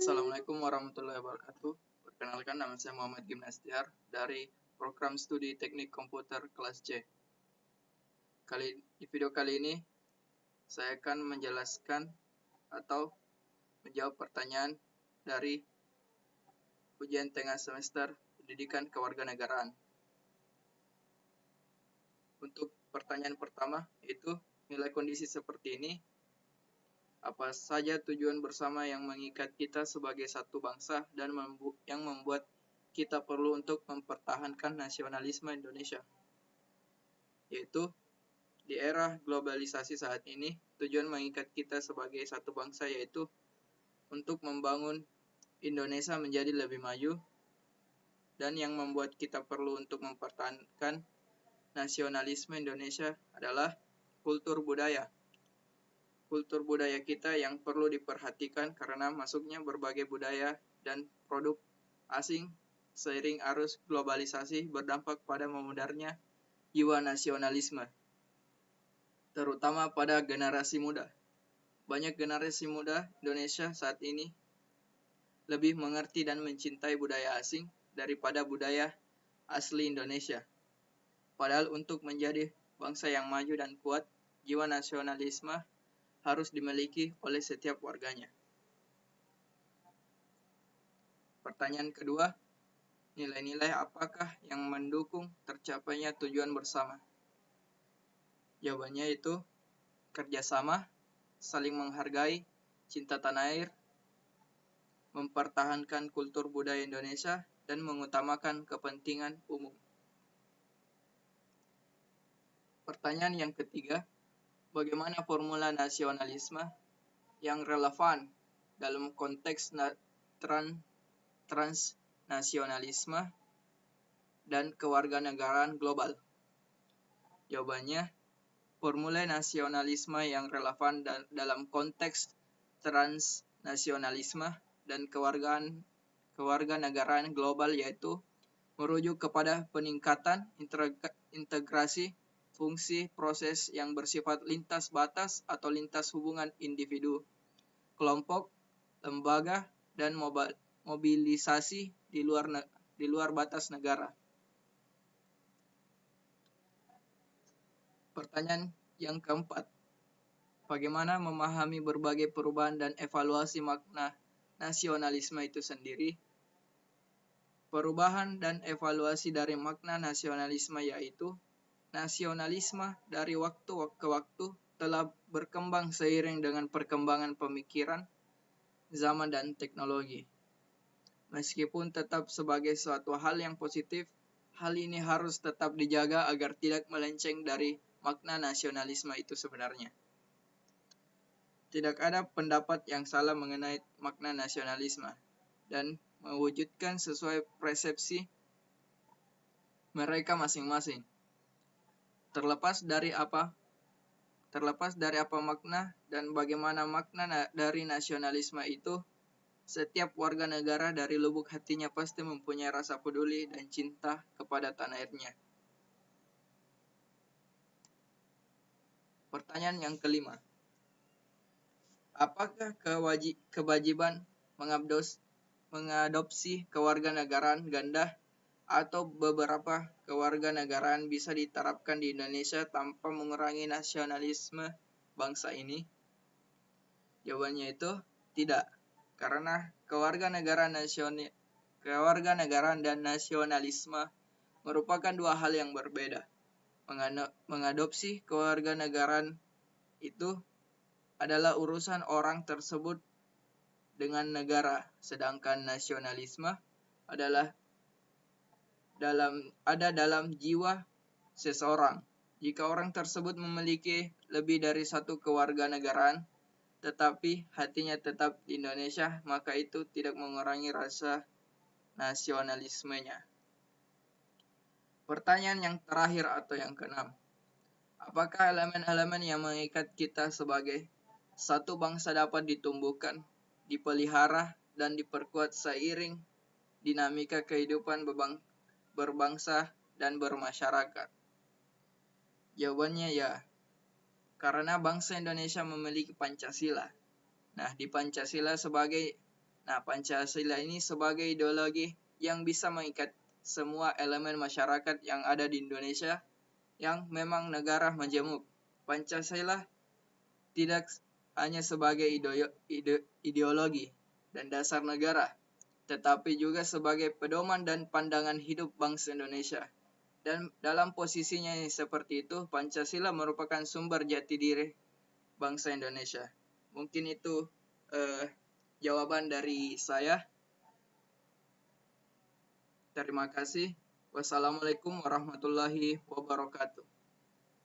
Assalamualaikum warahmatullahi wabarakatuh. Perkenalkan, nama saya Muhammad Gimnastiar dari program studi teknik komputer kelas C. Di video kali ini, saya akan menjelaskan atau menjawab pertanyaan dari ujian tengah semester pendidikan kewarganegaraan. Untuk pertanyaan pertama, yaitu nilai kondisi seperti ini. Apa saja tujuan bersama yang mengikat kita sebagai satu bangsa dan yang membuat kita perlu untuk mempertahankan nasionalisme Indonesia? Yaitu, di era globalisasi saat ini, tujuan mengikat kita sebagai satu bangsa yaitu untuk membangun Indonesia menjadi lebih maju, dan yang membuat kita perlu untuk mempertahankan nasionalisme Indonesia adalah kultur budaya. Kultur budaya kita yang perlu diperhatikan karena masuknya berbagai budaya dan produk asing seiring arus globalisasi berdampak pada memudarnya jiwa nasionalisme, terutama pada generasi muda. Banyak generasi muda Indonesia saat ini lebih mengerti dan mencintai budaya asing daripada budaya asli Indonesia. Padahal untuk menjadi bangsa yang maju dan kuat, jiwa nasionalisme harus dimiliki oleh setiap warganya. Pertanyaan kedua, nilai-nilai apakah yang mendukung tercapainya tujuan bersama? Jawabannya itu kerjasama, saling menghargai, cinta tanah air, mempertahankan kultur budaya Indonesia, dan mengutamakan kepentingan umum. Pertanyaan yang ketiga, bagaimana formula nasionalisme yang relevan dalam konteks transnasionalisme dan kewarganegaraan global? Jawabannya, formula nasionalisme yang relevan dalam konteks transnasionalisme dan kewarganegaraan global yaitu merujuk kepada peningkatan integrasi fungsi proses yang bersifat lintas batas atau lintas hubungan individu, kelompok, lembaga, dan mobilisasi di luar batas negara. Pertanyaan yang keempat, bagaimana memahami berbagai perubahan dan evaluasi makna nasionalisme itu sendiri? Perubahan dan evaluasi dari makna nasionalisme yaitu nasionalisme dari waktu ke waktu telah berkembang seiring dengan perkembangan pemikiran, zaman, dan teknologi. Meskipun tetap sebagai suatu hal yang positif, hal ini harus tetap dijaga agar tidak melenceng dari makna nasionalisme itu sebenarnya. Tidak ada pendapat yang salah mengenai makna nasionalisme dan mewujudkan sesuai persepsi mereka masing-masing. Terlepas dari apa makna dan bagaimana makna dari nasionalisme itu, setiap warga negara dari lubuk hatinya pasti mempunyai rasa peduli dan cinta kepada tanah airnya. Pertanyaan yang kelima, apakah kewajiban mengadopsi kewarganegaraan ganda atau beberapa kewarganegaraan bisa diterapkan di Indonesia tanpa mengurangi nasionalisme bangsa ini? Jawabannya itu tidak, karena kewarganegaraan dan nasionalisme merupakan dua hal yang berbeda. Mengadopsi kewarganegaraan itu adalah urusan orang tersebut dengan negara, sedangkan nasionalisme adalah dalam jiwa seseorang. Jika orang tersebut memiliki lebih dari satu kewarganegaraan, tetapi hatinya tetap di Indonesia, maka itu tidak mengurangi rasa nasionalismenya. Pertanyaan yang terakhir atau yang keenam, apakah elemen-elemen yang mengikat kita sebagai satu bangsa dapat ditumbuhkan, dipelihara, dan diperkuat seiring dinamika kehidupan berbangsa dan bermasyarakat? Jawabannya ya, karena bangsa Indonesia memiliki Pancasila. Nah, di Pancasila sebagai Nah, Pancasila ini sebagai ideologi yang bisa mengikat semua elemen masyarakat yang ada di Indonesia yang memang negara majemuk. Pancasila tidak hanya sebagai ideologi dan dasar negara, tetapi juga sebagai pedoman dan pandangan hidup bangsa Indonesia. Dan dalam posisinya seperti itu, Pancasila merupakan sumber jati diri bangsa Indonesia. Mungkin itu jawaban dari saya. Terima kasih. Wassalamualaikum warahmatullahi wabarakatuh.